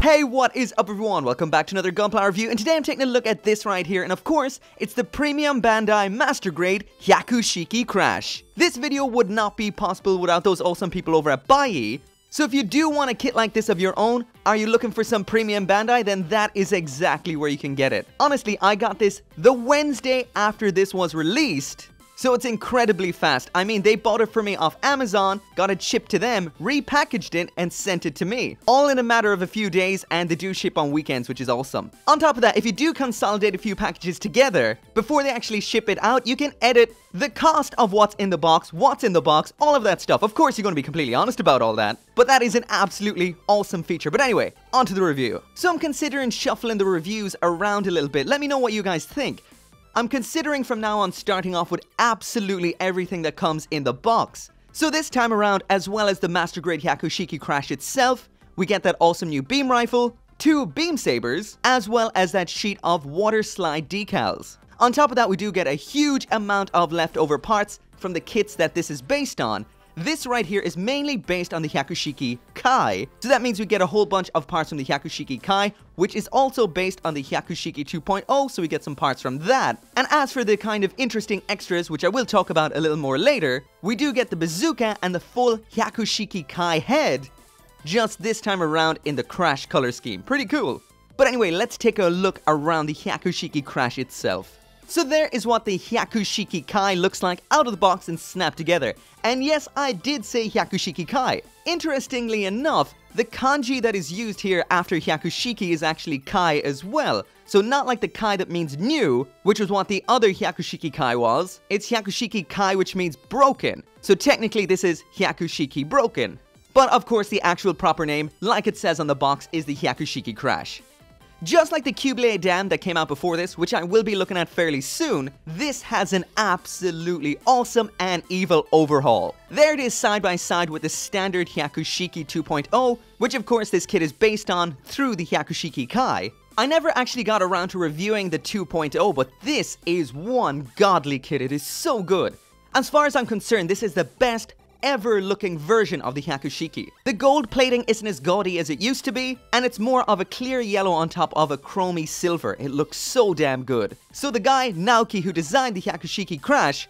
Hey, what is up everyone? Welcome back to another Gunpla review, and today I'm taking a look at this right here, and of course, it's the Premium Bandai Master Grade Hyaku Shiki Crash. This video would not be possible without those awesome people over at Buyee. So if you do want a kit like this of your own, are you looking for some premium Bandai, then that is exactly where you can get it. Honestly, I got this the Wednesday after this was released. So it's incredibly fast. I mean, they bought it for me off Amazon, got it shipped to them, repackaged it, and sent it to me. All in a matter of a few days, and they do ship on weekends, which is awesome. On top of that, if you do consolidate a few packages together, before they actually ship it out, you can edit the cost of what's in the box, all of that stuff. Of course, you're going to be completely honest about all that, but that is an absolutely awesome feature. But anyway, on to the review. So I'm considering shuffling the reviews around a little bit. Let me know what you guys think. I'm considering from now on starting off with absolutely everything that comes in the box. So this time around, as well as the Master Grade Hyaku Shiki Crash itself, we get that awesome new beam rifle, 2 beam sabers, as well as that sheet of water slide decals. On top of that, we do get a huge amount of leftover parts from the kits that this is based on. This right here is mainly based on the Hyaku Shiki Kai, so that means we get a whole bunch of parts from the Hyaku Shiki Kai, which is also based on the Hyaku Shiki 2.0, so we get some parts from that. And as for the kind of interesting extras, which I will talk about a little more later, we do get the bazooka and the full Hyaku Shiki Kai head, just this time around in the Crash color scheme. Pretty cool. But anyway, let's take a look around the Hyaku Shiki Crash itself. So there is what the Hyaku Shiki Kai looks like out of the box and snapped together. And yes, I did say Hyaku Shiki Kai. Interestingly enough, the kanji that is used here after Hyaku Shiki is actually Kai as well. So not like the Kai that means new, which was what the other Hyaku Shiki Kai was. It's Hyaku Shiki Kai, which means broken. So technically this is Hyaku Shiki Broken. But of course the actual proper name, like it says on the box, is the Hyaku Shiki Crash. Just like the Buyee Dam that came out before this, which I will be looking at fairly soon, this has an absolutely awesome and evil overhaul. There it is side by side with the standard Hyaku Shiki 2.0, which of course this kit is based on through the Hyaku Shiki Kai. I never actually got around to reviewing the 2.0, but this is one godly kit. It is so good. As far as I'm concerned, this is the best ever looking version of the Hyaku Shiki. The gold plating isn't as gaudy as it used to be, and it's more of a clear yellow on top of a chromy silver. It looks so damn good. So the guy, Naoki, who designed the Hyaku Shiki Crash,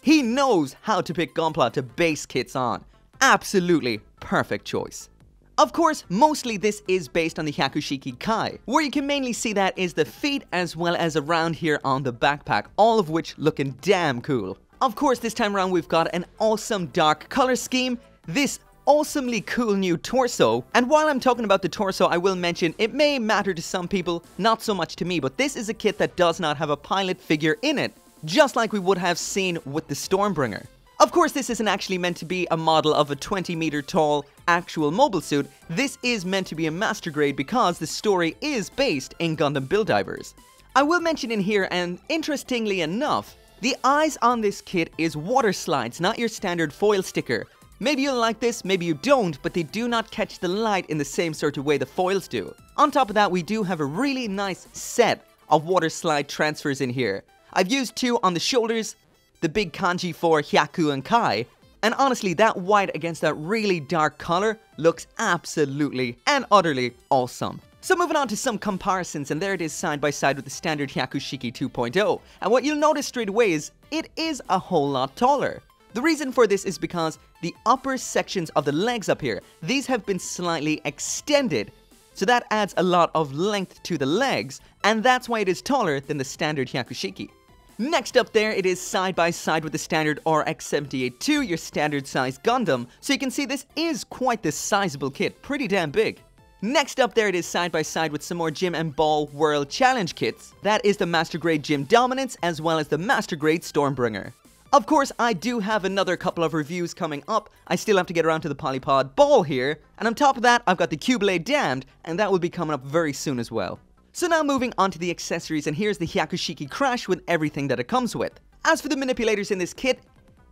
he knows how to pick Gunpla to base kits on. Absolutely perfect choice. Of course, mostly this is based on the Hyaku Shiki Kai. Where you can mainly see that is the feet as well as around here on the backpack, all of which looking damn cool. Of course, this time around we've got an awesome dark color scheme, this awesomely cool new torso, and while I'm talking about the torso, I will mention it may matter to some people, not so much to me, but this is a kit that does not have a pilot figure in it, just like we would have seen with the Stormbringer. Of course, this isn't actually meant to be a model of a 20-meter tall actual mobile suit. This is meant to be a master grade because the story is based in Gundam Build Divers. I will mention in here, and interestingly enough, the eyes on this kit is water slides, not your standard foil sticker. Maybe you'll like this, maybe you don't, but they do not catch the light in the same sort of way the foils do. On top of that, we do have a really nice set of water slide transfers in here. I've used 2 on the shoulders, the big kanji for Hyaku and Kai, and honestly, that white against that really dark color looks absolutely and utterly awesome. So moving on to some comparisons, and there it is side by side with the standard Hyaku Shiki 2.0. And what you'll notice straight away is, it is a whole lot taller. The reason for this is because the upper sections of the legs up here, these have been slightly extended. So that adds a lot of length to the legs, and that's why it is taller than the standard Hyaku Shiki. Next up there, it is side by side with the standard RX-78-2, your standard size Gundam. So you can see this is quite the sizable kit, pretty damn big. Next up there it is side by side with some more Gimm and Balls World Challenge kits. That is the Master Grade Gimm Dominance as well as the Master Grade Stormbringer. Of course, I do have another couple of reviews coming up. I still have to get around to the Polypod Ball here, and on top of that, I've got the Buyee Damned, and that will be coming up very soon as well. So now moving on to the accessories, and here's the Hyaku Shiki Crash with everything that it comes with. As for the manipulators in this kit,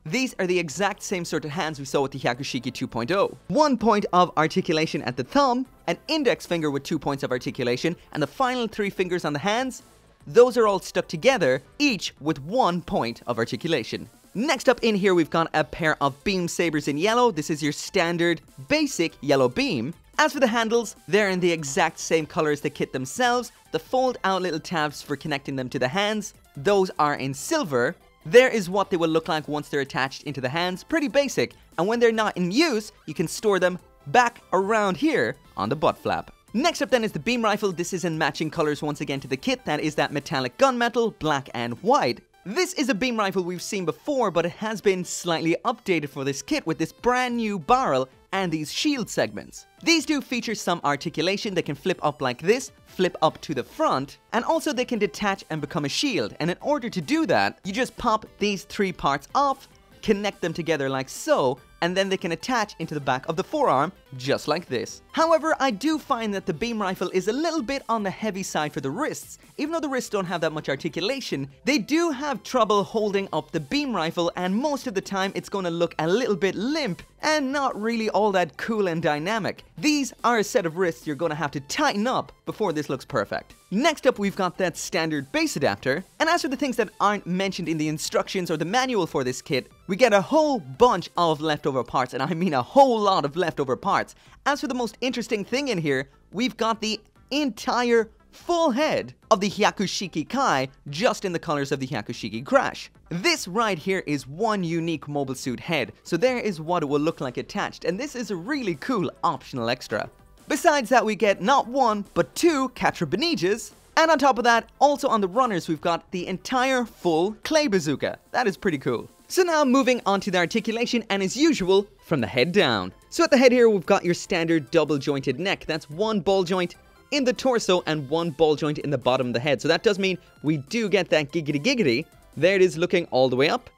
these are the exact same sort of hands we saw with the Hyaku Shiki 2.0. 1 point of articulation at the thumb, an index finger with 2 points of articulation, and the final 3 fingers on the hands, those are all stuck together, each with 1 point of articulation. Next up in here we've got a pair of beam sabers in yellow. This is your standard basic yellow beam. As for the handles, they're in the exact same color as the kit themselves. The fold out little tabs for connecting them to the hands, those are in silver. There is what they will look like once they're attached into the hands, pretty basic, and when they're not in use, you can store them back around here on the butt flap. Next up then is the beam rifle. This is in matching colors once again to the kit, that is that metallic gunmetal, black and white. This is a beam rifle we've seen before, but it has been slightly updated for this kit with this brand new barrel and these shield segments. These do feature some articulation. They can flip up like this, flip up to the front, and also they can detach and become a shield. And in order to do that, you just pop these 3 parts off, connect them together like so, and then they can attach into the back of the forearm, just like this. However, I do find that the beam rifle is a little bit on the heavy side for the wrists. Even though the wrists don't have that much articulation, they do have trouble holding up the beam rifle, and most of the time it's going to look a little bit limp and not really all that cool and dynamic. These are a set of wrists you're going to have to tighten up before this looks perfect. Next up, we've got that standard base adapter, and as for the things that aren't mentioned in the instructions or the manual for this kit, we get a whole bunch of leftover parts, and I mean a whole lot of leftover parts. As for the most interesting thing in here, we've got the entire full head of the Hyaku Shiki Kai, just in the colors of the Hyaku Shiki Crash. This right here is one unique mobile suit head, so there is what it will look like attached, and this is a really cool optional extra. Besides that, we get not 1, but 2 Capture Benijas, and on top of that, also on the runners, we've got the entire full clay bazooka. That is pretty cool. So now moving on to the articulation, and as usual, from the head down. So at the head here, we've got your standard double jointed neck. That's 1 ball joint in the torso and 1 ball joint in the bottom of the head. So that does mean we do get that giggity giggity. There it is, looking all the way up,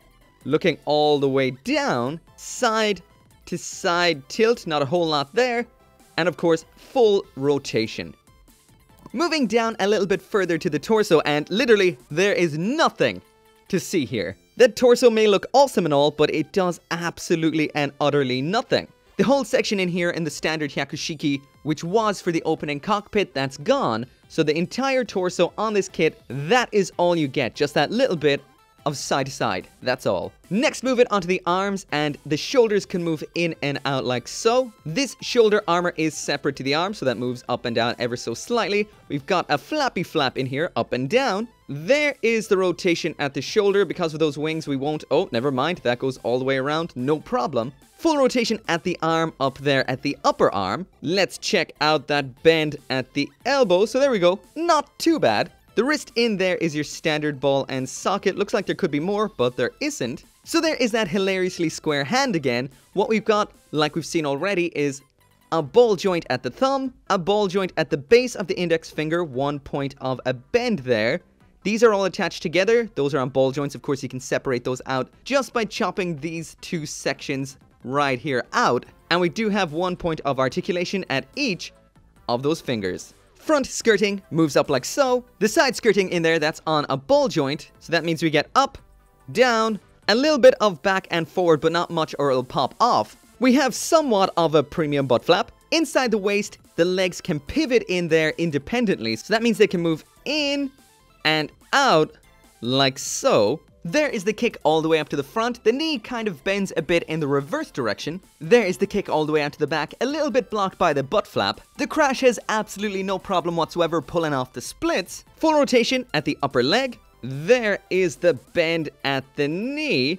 looking all the way down, side to side tilt, not a whole lot there, and of course, full rotation. Moving down a little bit further to the torso, and literally, there is nothing to see here. The torso may look awesome and all, but it does absolutely and utterly nothing. The whole section in here in the standard Hyaku Shiki, which was for the opening cockpit, that's gone. So the entire torso on this kit, that is all you get. Just that little bit of side to side. That's all. Next, moving onto the arms, and the shoulders can move in and out like so. This shoulder armor is separate to the arm, so that moves up and down ever so slightly. We've got a flappy flap in here, up and down. There is the rotation at the shoulder. Because of those wings, we won't... Oh, never mind. That goes all the way around. No problem. Full rotation at the arm up there at the upper arm. Let's check out that bend at the elbow. So there we go. Not too bad. The wrist in there is your standard ball and socket. Looks like there could be more, but there isn't. So there is that hilariously square hand again. What we've got, like we've seen already, is a ball joint at the thumb, a ball joint at the base of the index finger, 1 point of a bend there. These are all attached together. Those are on ball joints. Of course, you can separate those out just by chopping these 2 sections right here out. And we do have 1 point of articulation at each of those fingers. Front skirting moves up like so. The side skirting in there, that's on a ball joint. So that means we get up, down, a little bit of back and forward, but not much or it'll pop off. We have somewhat of a premium butt flap. Inside the waist, the legs can pivot in there independently. So that means they can move in and out like so. There is the kick all the way up to the front. The knee kind of bends a bit in the reverse direction. There is the kick all the way out to the back, a little bit blocked by the butt flap. The crash has absolutely no problem whatsoever pulling off the splits. Full rotation at the upper leg. There is the bend at the knee.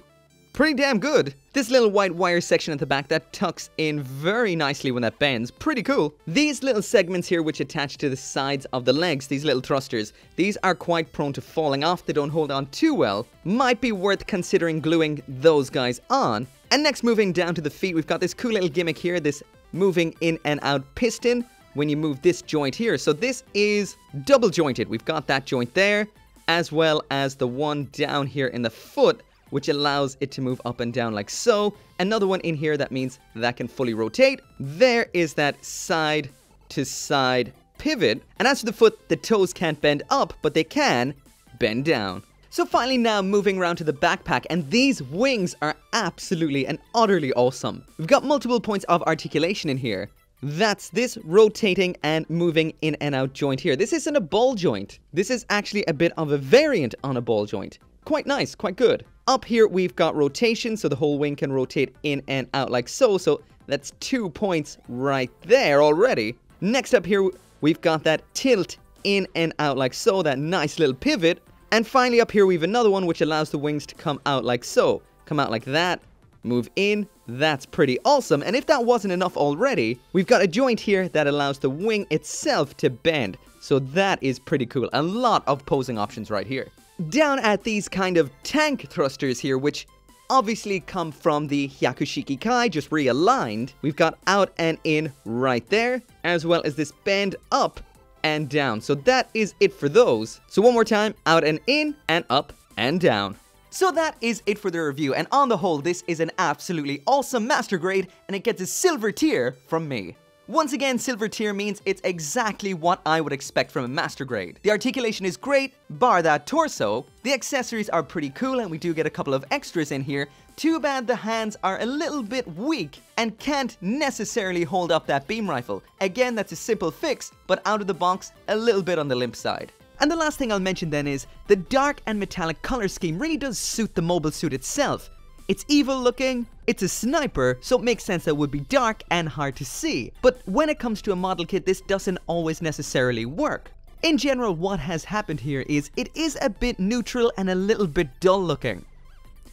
Pretty damn good. This little white wire section at the back that tucks in very nicely when that bends. Pretty cool. These little segments here which attach to the sides of the legs, these little thrusters, these are quite prone to falling off. They don't hold on too well. Might be worth considering gluing those guys on. And next, moving down to the feet, we've got this cool little gimmick here, this moving in and out piston when you move this joint here. So this is double jointed. We've got that joint there, as well as the one down here in the foot, which allows it to move up and down like so. Another one in here that means that can fully rotate. There is that side to side pivot. And as for the foot, the toes can't bend up, but they can bend down. So finally now moving around to the backpack, and these wings are absolutely and utterly awesome. We've got multiple points of articulation in here. That's this rotating and moving in and out joint here. This isn't a ball joint. This is actually a bit of a variant on a ball joint. Quite nice, quite good. Up here, we've got rotation, so the whole wing can rotate in and out like so. So That's 2 points right there already. Next up here, we've got that tilt in and out like so, that nice little pivot. And finally up here, we have another one which allows the wings to come out like so. Come out like that, move in. That's pretty awesome. And if that wasn't enough already, we've got a joint here that allows the wing itself to bend. So that is pretty cool. A lot of posing options right here. Down at these kind of tank thrusters here, which obviously come from the Hyaku Shiki Kai, just realigned. We've got out and in right there, as well as this bend up and down. So that is it for those. So one more time, out and in, and up and down. So that is it for the review, and on the whole, this is an absolutely awesome master grade, and it gets a silver tier from me. Once again, silver tier means it's exactly what I would expect from a master grade. The articulation is great, bar that torso. The accessories are pretty cool, and we do get a couple of extras in here. Too bad the hands are a little bit weak and can't necessarily hold up that beam rifle. Again, that's a simple fix, but out of the box, a little bit on the limp side. And the last thing I'll mention then is, the dark and metallic color scheme really does suit the mobile suit itself. It's evil looking, it's a sniper, so it makes sense that it would be dark and hard to see. But when it comes to a model kit, this doesn't always necessarily work. In general, what has happened here is, it is a bit neutral and a little bit dull looking.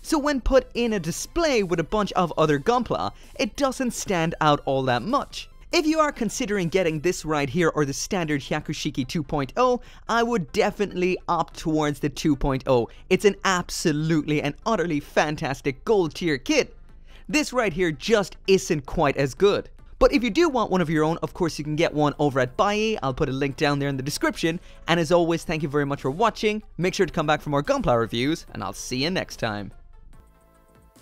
So when put in a display with a bunch of other Gunpla, it doesn't stand out all that much. If you are considering getting this right here or the standard Hyaku Shiki 2.0, I would definitely opt towards the 2.0. It's an absolutely and utterly fantastic gold tier kit. This right here just isn't quite as good. But if you do want one of your own, of course you can get one over at Buyee. I'll put a link down there in the description. And as always, thank you very much for watching. Make sure to come back for more Gunpla reviews, and I'll see you next time.